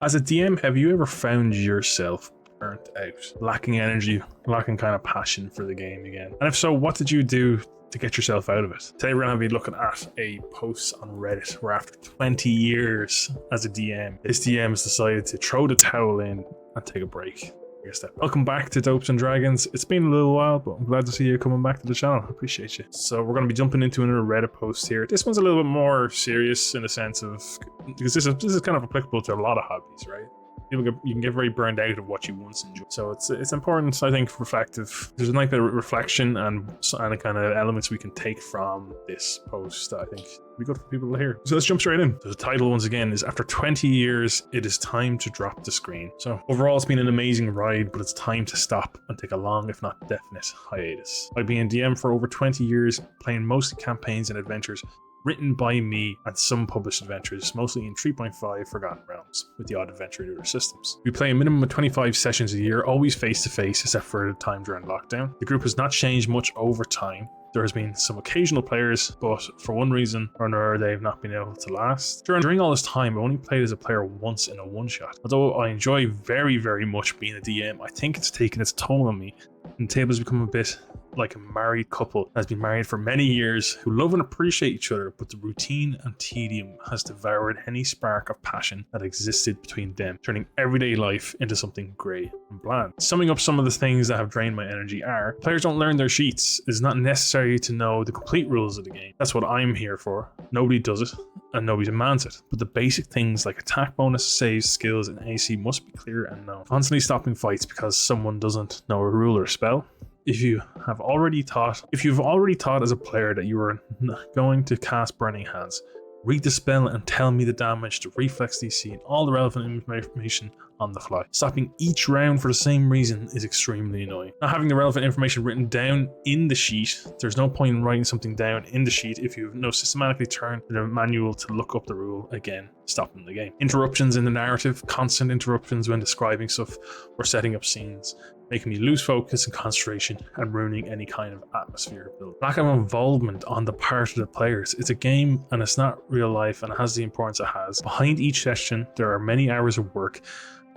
As a DM, have you ever found yourself burnt out, lacking energy, lacking kind of passion for the game again? And if so, what did you do to get yourself out of it? Today we're going to be looking at a post on Reddit where after 20 years as a DM, this DM has decided to throw the towel in and take a break. Welcome back to Dopes and Dragons. It's been a little while, but I'm glad to see you coming back to the channel. I appreciate you. So we're going to be jumping into another Reddit post here. This one's a little bit more serious in the sense of, because this is kind of applicable to a lot of hobbies, right? You can get very burned out of what you once enjoyed. So it's important, I think, reflective. There's a nice bit of reflection and the kind of elements we can take from this post that I think would be good for people to hear. So let's jump straight in. So the title, once again, is After 20 Years, It Is Time to Drop the Screen. So overall, it's been an amazing ride, but it's time to stop and take a long, if not definite, hiatus. I've been a DM for over 20 years, playing mostly campaigns and adventures written by me and some published adventures, mostly in 3.5 Forgotten Realms, with the odd adventure in other systems. We play a minimum of 25 sessions a year, always face-to-face, except for the time during lockdown. The group has not changed much over time. There has been some occasional players, but for one reason or another, they've not been able to last. During all this time, I've only played as a player once in a one-shot. Although I enjoy very, very much being a DM, I think it's taken its toll on me, and the table has become a bit like a married couple that has been married for many years, who love and appreciate each other, but the routine and tedium has devoured any spark of passion that existed between them, turning everyday life into something grey and bland. Summing up some of the things that have drained my energy are: players don't learn their sheets. It is not necessary to know the complete rules of the game. That's what I'm here for. Nobody does it, and nobody demands it. But the basic things like attack bonus, saves, skills, and AC must be clear and known. Constantly stopping fights because someone doesn't know a rule or spell. If you've already thought as a player that you are going to cast Burning Hands, read the spell and tell me the damage, the reflex DC, and all the relevant information on the fly. Stopping each round for the same reason is extremely annoying. Not having the relevant information written down in the sheet, there's no point in writing something down in the sheet if you know systematically turn to the manual to look up the rule again, stopping the game. Interruptions in the narrative, constant interruptions when describing stuff or setting up scenes, making me lose focus and concentration and ruining any kind of atmosphere build. Lack of involvement on the part of the players. It's a game and it's not real life and it has the importance it has. Behind each session, there are many hours of work,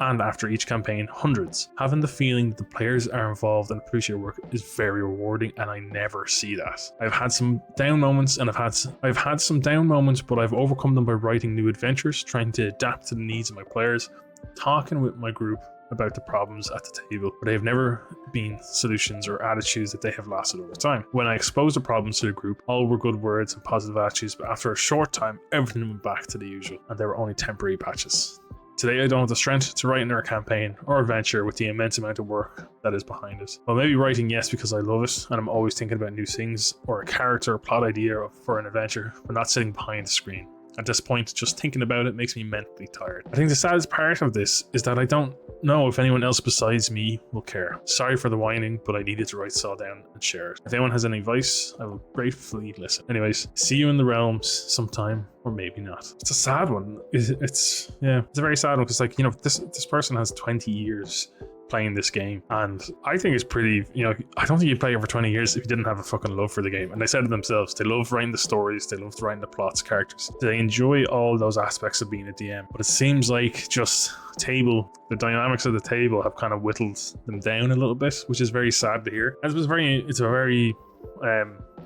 and after each campaign, hundreds. Having the feeling that the players are involved and appreciate work is very rewarding, and I never see that. I've had some down moments, and I've had some down moments, but I've overcome them by writing new adventures, trying to adapt to the needs of my players, talking with my group about the problems at the table, but they have never been solutions or attitudes that they have lasted over time. When I exposed the problems to the group, all were good words and positive attitudes, but after a short time, everything went back to the usual, and they were only temporary patches. Today, I don't have the strength to write another campaign or adventure with the immense amount of work that is behind it. Well, maybe writing, yes, because I love it, and I'm always thinking about new things, or a character or plot idea for an adventure, but not sitting behind the screen. At this point, just thinking about it makes me mentally tired. I think the saddest part of this is that I don't know if anyone else besides me will care. Sorry for the whining, but I needed to write this all down and share it. If anyone has any advice, I will gratefully listen. Anyways, see you in the realms sometime, or maybe not. It's a sad one. It's a very sad one, because, like, you know, this person has 20 years playing this game, and I think it's pretty, you know, I don't think you'd play it for 20 years if you didn't have a fucking love for the game. And they said it themselves, they love writing the stories, they love writing the plots, characters, they enjoy all those aspects of being a DM, but it seems like just the dynamics of the table have kind of whittled them down a little bit, which is very sad to hear. And it's a very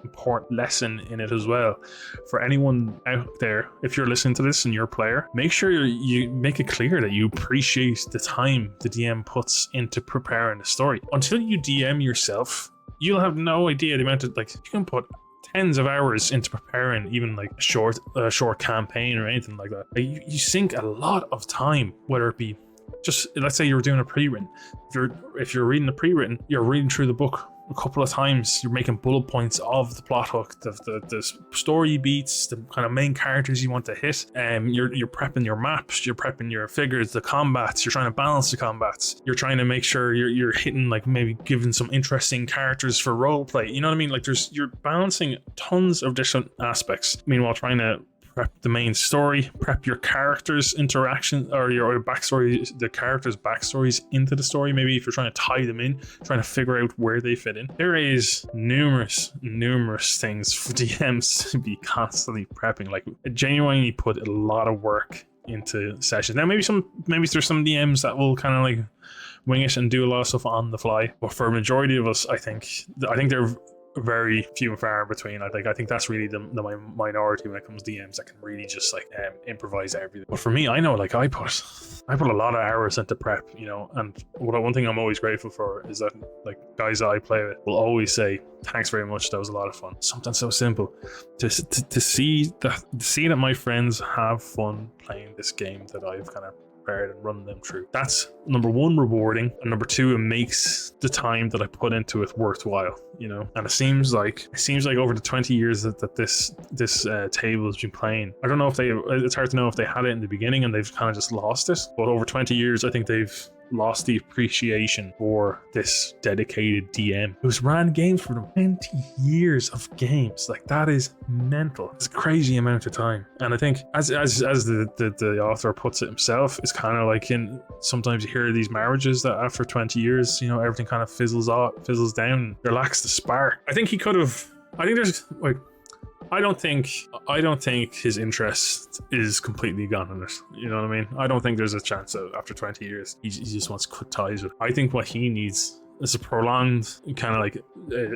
important lesson in it as well for anyone out there. If you're listening to this and you're a player, make sure you make it clear that you appreciate the time the DM puts into preparing the story. Until you DM yourself, you'll have no idea the amount of, like, you can put tens of hours into preparing even like a short campaign or anything like that. Like, you sink a lot of time, whether it be just, let's say you're doing a pre-written. If you're reading the pre-written, you're reading through the book a couple of times, you're making bullet points of the plot hook, the story beats, the kind of main characters you want to hit. You're prepping your maps, you're prepping your figures, the combats, you're trying to balance the combats, you're trying to make sure you're hitting, like, maybe giving some interesting characters for roleplay. You know what I mean? Like, you're balancing tons of different aspects, meanwhile trying to prep the main story, prep your characters' interaction or your backstory, the characters' backstories into the story. Maybe if you're trying to tie them in, trying to figure out where they fit in. There is numerous things for DMs to be constantly prepping. Like, genuinely put a lot of work into sessions. Now maybe there's some DMs that will kind of like wing it and do a lot of stuff on the fly, but for a majority of us, I think they're very few and far in between. I think that's really the minority when it comes to DMs that can really just like improvise everything. But for me, I know like I put a lot of hours into prep, you know, and one thing I'm always grateful for is that like guys that I play with will always say, thanks very much, that was a lot of fun. Something so simple to see that my friends have fun playing this game that I've kind of prepared and run them through. That's number one, rewarding, and number two, it makes the time that I put into it worthwhile, you know. And it seems like over the 20 years that this table has been playing, I don't know if it's hard to know if they had it in the beginning and they've kind of just lost it, but over 20 years I think they've lost the appreciation for this dedicated DM who's ran games for them. 20 years of games, like that is mental. It's a crazy amount of time. And I think as the author puts it himself, it's kind of like sometimes you hear these marriages that after 20 years, you know, everything kind of fizzles down, there lacks the spark. I think there's like, I don't think his interest is completely gone in it. You know what I mean? I don't think there's a chance that after 20 years he just wants to cut ties with it. I think what he needs is a prolonged kind of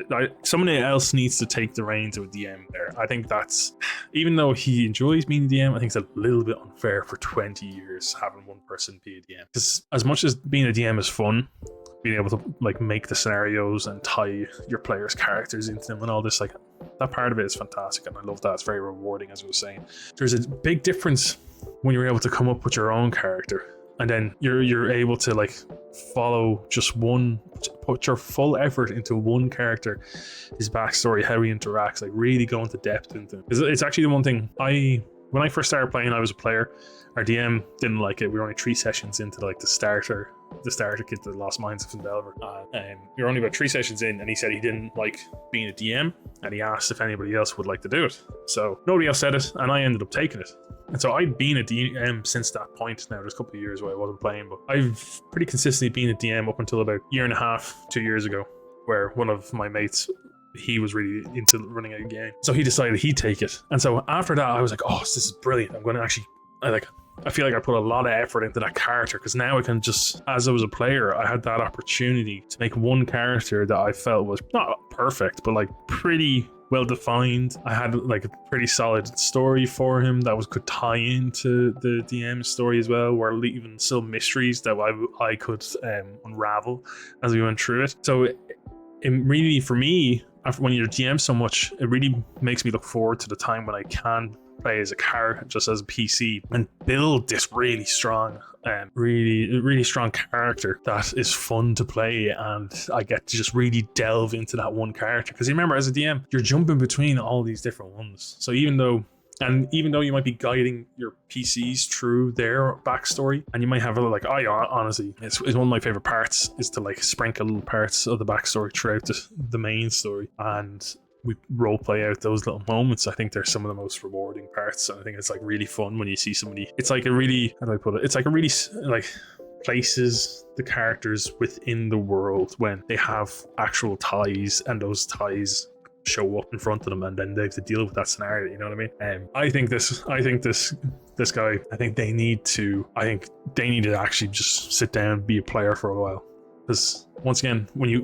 like somebody else needs to take the reins of a DM there. I think that's, even though he enjoys being a DM, I think it's a little bit unfair for 20 years having one person be a DM. Because as much as being a DM is fun, being able to like make the scenarios and tie your players' characters into them and all this, like that part of it is fantastic, and I love that. It's very rewarding, as I was saying. There's a big difference when you're able to come up with your own character and then you're able to like follow just one, put your full effort into one character, his backstory, how he interacts, like really go into depth into it. It's actually the one thing when I first started playing, I was a player. Our DM didn't like it. We were only 3 sessions into like the starter kit, the Lost Mines of Endelver. We were only about 3 sessions in, and he said he didn't like being a DM, and he asked if anybody else would like to do it. So nobody else said it, and I ended up taking it. And so I've been a DM since that point. Now there's a couple of years where I wasn't playing, but I've pretty consistently been a DM up until about 1.5 2 years ago, where one of my mates, he was really into running a game, so he decided he'd take it. And so after that, I was like, oh, this is brilliant. I'm going to actually, I feel like I put a lot of effort into that character, because now I can just, as I was a player, I had that opportunity to make one character that I felt was not perfect, but like pretty well defined. I had like a pretty solid story for him that could tie into the DM story as well, where leaving some mysteries that I could unravel as we went through it. So it really, for me, when you're DM so much, it really makes me look forward to the time when I can play as a character, just as a PC, and build this really strong really strong character that is fun to play, and I get to just really delve into that one character. Because you remember, as a DM, you're jumping between all these different ones, so even though you might be guiding your PCs through their backstory, and you might have honestly, it's one of my favorite parts is to like sprinkle parts of the backstory throughout the main story, and we role play out those little moments. I think they're some of the most rewarding parts. I think it's like really fun when you see somebody. It's like a really, how do I put it? It's like a really like places the characters within the world when they have actual ties, and those ties show up in front of them, and then they have to deal with that scenario. You know what I mean? I think this guy, I think they need to actually just sit down and be a player for a while. Because once again, when you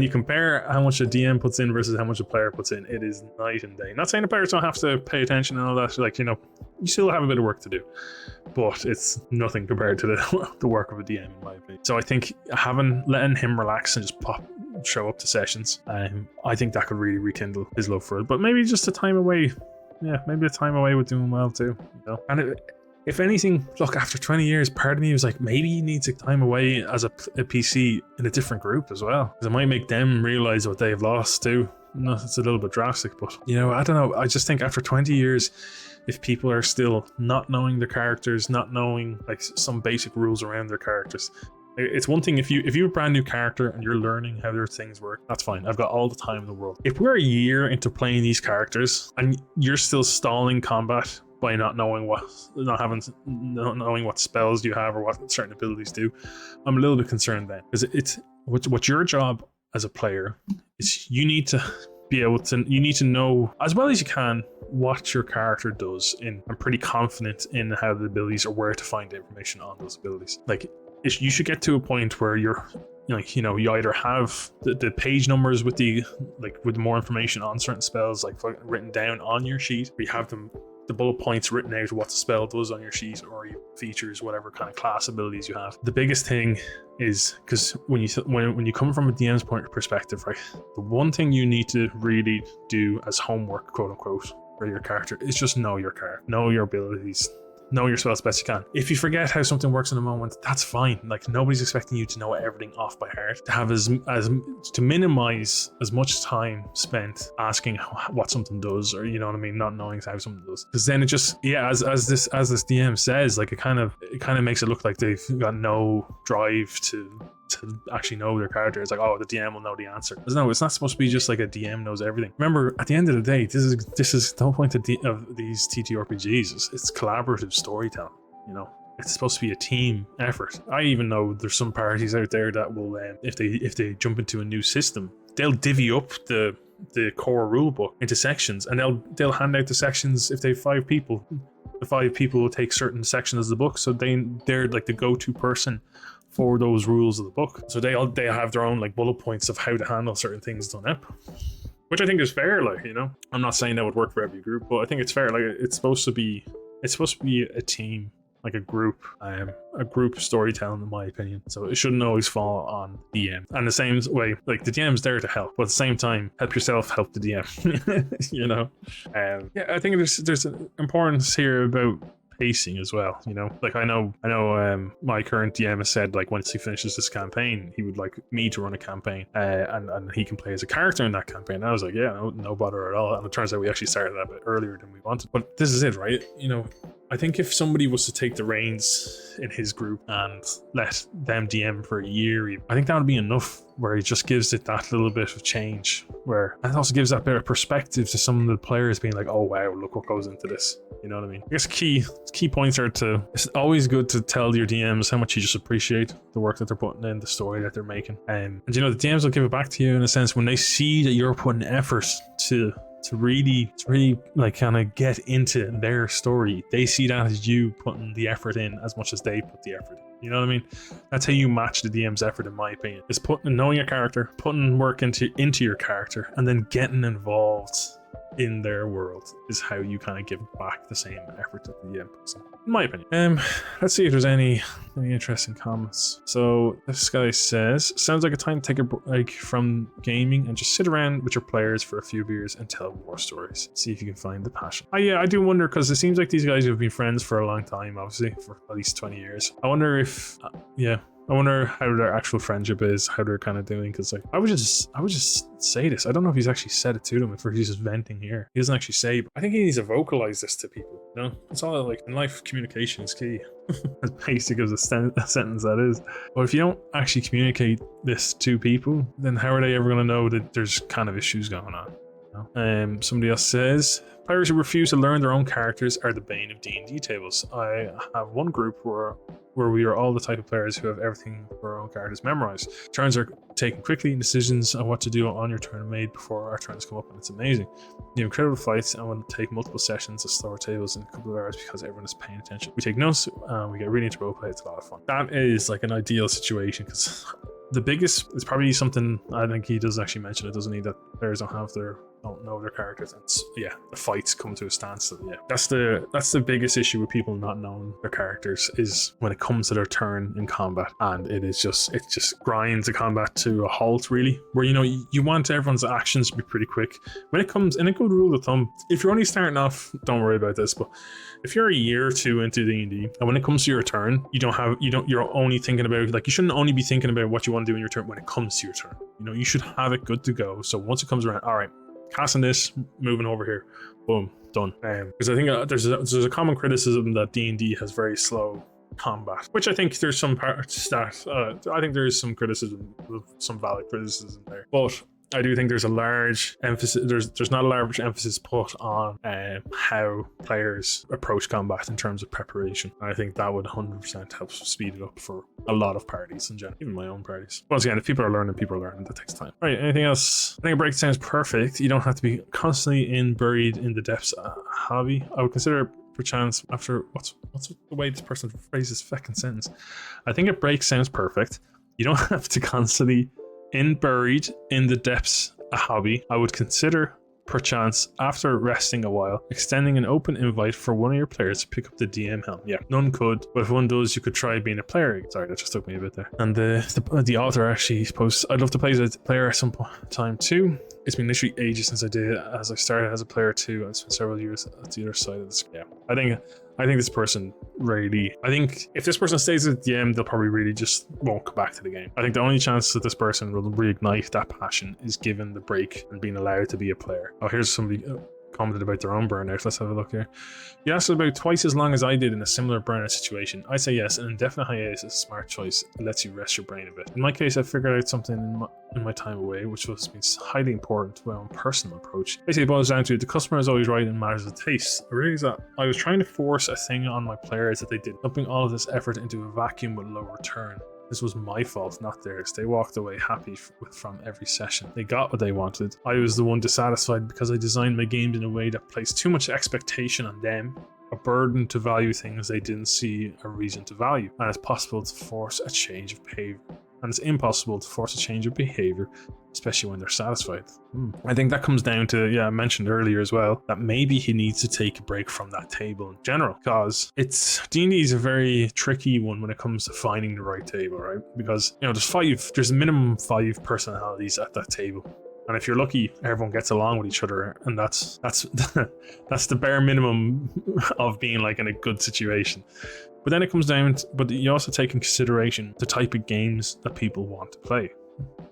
compare how much a DM puts in versus how much a player puts in, it is night and day. Not saying the players don't have to pay attention and all that. Like, you know, you still have a bit of work to do, but it's nothing compared to the work of a DM, in my opinion. So I think letting him relax and just show up to sessions, I think that could really rekindle his love for it. But maybe just a time away. Yeah, maybe a time away would do him well too. You know? And if anything, look, after 20 years, part of me was like, maybe he needs a time away as a PC in a different group as well, because it might make them realize what they've lost too. No, it's a little bit drastic, but you know, I don't know. I just think after 20 years, if people are still not knowing their characters, not knowing like some basic rules around their characters, it's one thing if you have a brand new character and you're learning how their things work, that's fine. I've got all the time in the world. If we're a year into playing these characters and you're still stalling combat by not knowing what spells you have or what certain abilities do, I'm a little bit concerned then, because it's what your job as a player is. You need to be able to, you need to know as well as you can what your character does in. I'm pretty confident in how the abilities or where to find information on those abilities. Like you should get to a point where you're like, you either have the page numbers with with more information on certain spells like written down on your sheet, or you have the bullet points written out what the spell does on your sheet, or your features, whatever kind of class abilities you have. The biggest thing is, because when you come from a DM's point perspective, right, the one thing you need to really do as homework, quote unquote, for your character is just know your character, know your abilities, know your spells best you can. If you forget how something works in a moment, that's fine. Like, nobody's expecting you to know everything off by heart. To have to minimize as much time spent asking what something does, or you know what I mean, not knowing how something does. Because then it just, as this DM says, like it kind of makes it look like they've got no drive to actually know their character. It's like, oh, the DM will know the answer. No, it's not supposed to be just like a DM knows everything. Remember, at the end of the day, this is the whole point of these TTRPGs. It's collaborative storytelling. It's supposed to be a team effort. I even know there's some parties out there that will, if they jump into a new system, they'll divvy up the core rule book into sections, and they'll hand out the sections. If they have 5 people, the 5 people will take certain sections of the book, so they're like the go-to person for those rules of the book. So they have their own like bullet points of how to handle certain things done up, which I think is fair. Like, I'm not saying that would work for every group, but I think it's fair. Like, it's supposed to be a team, like a group storytelling, in my opinion. So it shouldn't always fall on DM. And the same way, like, the DM's there to help, but at the same time, help yourself, help the DM. I think there's an importance here about pacing as well. Like, I know my current DM has said, like, once he finishes this campaign, he would like me to run a campaign, and he can play as a character in that campaign. And I was like, yeah, no bother at all. And it turns out we actually started that a bit earlier than we wanted. But this is it, right? I think if somebody was to take the reins in his group and let them DM for a year, I think that would be enough, where it just gives it that little bit of change, and it also gives that bit of perspective to some of the players being like, oh wow, look what goes into this. You know what I mean? I guess key points are it's always good to tell your DMs how much you just appreciate the work that they're putting in, the story that they're making. And the DMs will give it back to you in a sense when they see that you're putting effort to really like kind of get into their story. They see that as you putting the effort in as much as they put the effort in. You know what I mean? That's how you match the DM's effort, in my opinion. Is knowing your character, putting work into your character, and then getting involved in their world is how you kind of give back the same effort that the DM puts in my opinion. Let's see if there's any interesting comments. So this guy says, sounds like a time to take a break from gaming and just sit around with your players for a few beers and tell war stories. See if you can find the passion. I do wonder, because it seems like these guys have been friends for a long time, obviously for at least 20 years. I wonder if I wonder how their actual friendship is, how they're kind of doing, because like I would just say this. I don't know if he's actually said it to them, if he's just venting here. He doesn't actually say, but I think he needs to vocalize this to people. It's all like, in life, communication is key. As basic as a sentence that is. But if you don't actually communicate this to people, then how are they ever going to know that there's kind of issues going on? Somebody else says, players who refuse to learn their own characters are the bane of D&D tables. I have one group where we are all the type of players who have everything for our own characters memorized. Turns are taken quickly, and decisions on what to do on your turn are made before our turns come up, and it's amazing. You have incredible fights, and will take multiple sessions of slower tables in a couple of hours because everyone is paying attention. We take notes, we get really into roleplay. It's a lot of fun. That is like an ideal situation, because the biggest is probably something I think he does actually mention it, doesn't he? That players don't know their characters. The fights come to a standstill. That's the biggest issue with people not knowing their characters, is when it comes to their turn in combat, and it just grinds the combat to a halt, really, where you want everyone's actions to be pretty quick. When it comes, and a good rule of thumb, if you're only starting off, don't worry about this, but if you're a year or two into D&D, and when it comes to your turn, you're only thinking about, like, you shouldn't only be thinking about what you want to do in your turn when it comes to your turn. You should have it good to go, so once it comes around, all right, casting this, moving over here, boom, done. Because I think there's a common criticism that D&D has very slow combat, which I think there's some parts that I think there is some criticism, some valid criticism there, but I do think there's a large emphasis. There's not a large emphasis put on how players approach combat in terms of preparation. I think that would 100% help speed it up for a lot of parties in general, even my own parties. Once again, if people are learning, that takes time. All right, anything else? I think a break sounds perfect. You don't have to be constantly buried in the depths. Hobby, I would consider perchance after what's the way this person phrases fucking sentence. I think a break sounds perfect. You don't have to constantly buried in the depths a hobby. I would consider perchance after resting a while extending an open invite for one of your players to pick up the DM helm. Yeah, none could, but if one does, you could try being a player. Sorry, that just took me a bit there. And the author actually posts, I'd love to play as a player at some time too. It's been literally ages since I did it, as I started as a player too, and it's been several years at the other side of the screen. Yeah, I think this person really, I think if this person stays at the DM, they'll probably really just won't come back to the game. I think the only chance that this person will reignite that passion is given the break and being allowed to be a player. Oh, here's somebody commented about their own burnout. Let's have a look here. You lasted about twice as long as I did in a similar burnout situation. I say yes, an indefinite hiatus is a smart choice. It lets you rest your brain a bit. In my case, I figured out something in my time away, which was highly important to my own personal approach. Basically, it boils down to the customer is always right in matters of taste. I realized that I was trying to force a thing on my players that they did, dumping all of this effort into a vacuum with low return. This was my fault, not theirs. They walked away happy from every session. They got what they wanted. I was the one dissatisfied because I designed my games in a way that placed too much expectation on them, a burden to value things they didn't see a reason to value, and it's possible to force a change of behavior. And it's impossible to force a change of behavior, especially when they're satisfied. I think that comes down to, I mentioned earlier as well, that maybe he needs to take a break from that table in general, because D&D is a very tricky one when it comes to finding the right table, right? Because, there's a minimum 5 personalities at that table. And if you're lucky, everyone gets along with each other, and that's that's the bare minimum of being like in a good situation. But then it comes down to, but you also take in consideration the type of games that people want to play.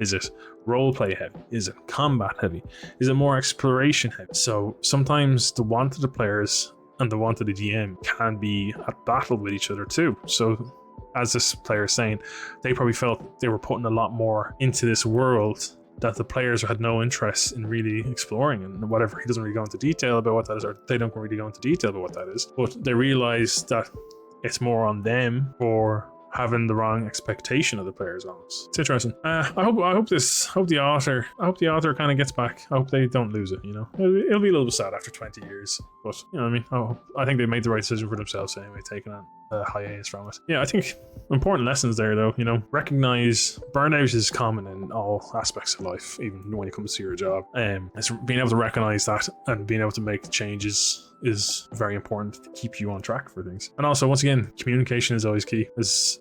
Is it role play heavy? Is it combat heavy? Is it more exploration heavy? So sometimes the want of the players and the want of the DM can be at battle with each other too. So as this player is saying, they probably felt they were putting a lot more into this world that the players had no interest in really exploring, and whatever. He doesn't really go into detail about what that is, or they don't really go into detail about what that is, but they realize that it's more on them for having the wrong expectation of the players almost. It's interesting. I hope the author kind of gets back. I hope they don't lose it, it'll be a little bit sad after 20 years, but I think they made the right decision for themselves anyway, taking a hiatus from it. I think important lessons there though, recognize burnout is common in all aspects of life, even when it comes to your job. It's being able to recognize that and being able to make changes is very important to keep you on track for things. And also, once again, communication is always key.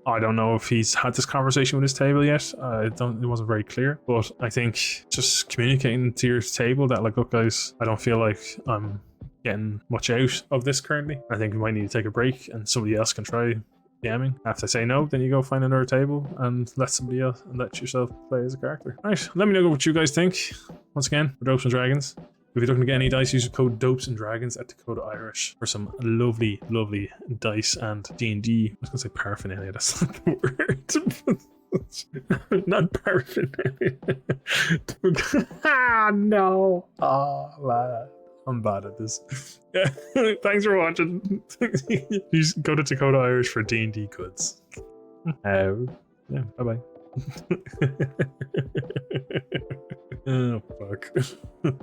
I don't know if he's had this conversation with his table yet. It wasn't very clear, but I think just communicating to your table that, like, look guys, I don't feel like I'm getting much out of this currently. I think we might need to take a break and somebody else can try DMing. If they say no, then you go find another table and let somebody else and let yourself play as a character. All right, let me know what you guys think. Once again, for Dopes and Dragons. If you're looking to get any dice, use the code Dopes and Dragons at Dakota Irish for some lovely, lovely dice and D&D. I was going to say paraphernalia, that's not the word. Not paraphernalia. No. Oh, man. I'm bad at this. Thanks for watching. You go to Dakota Irish for D&D goods. Bye-bye. Oh, fuck.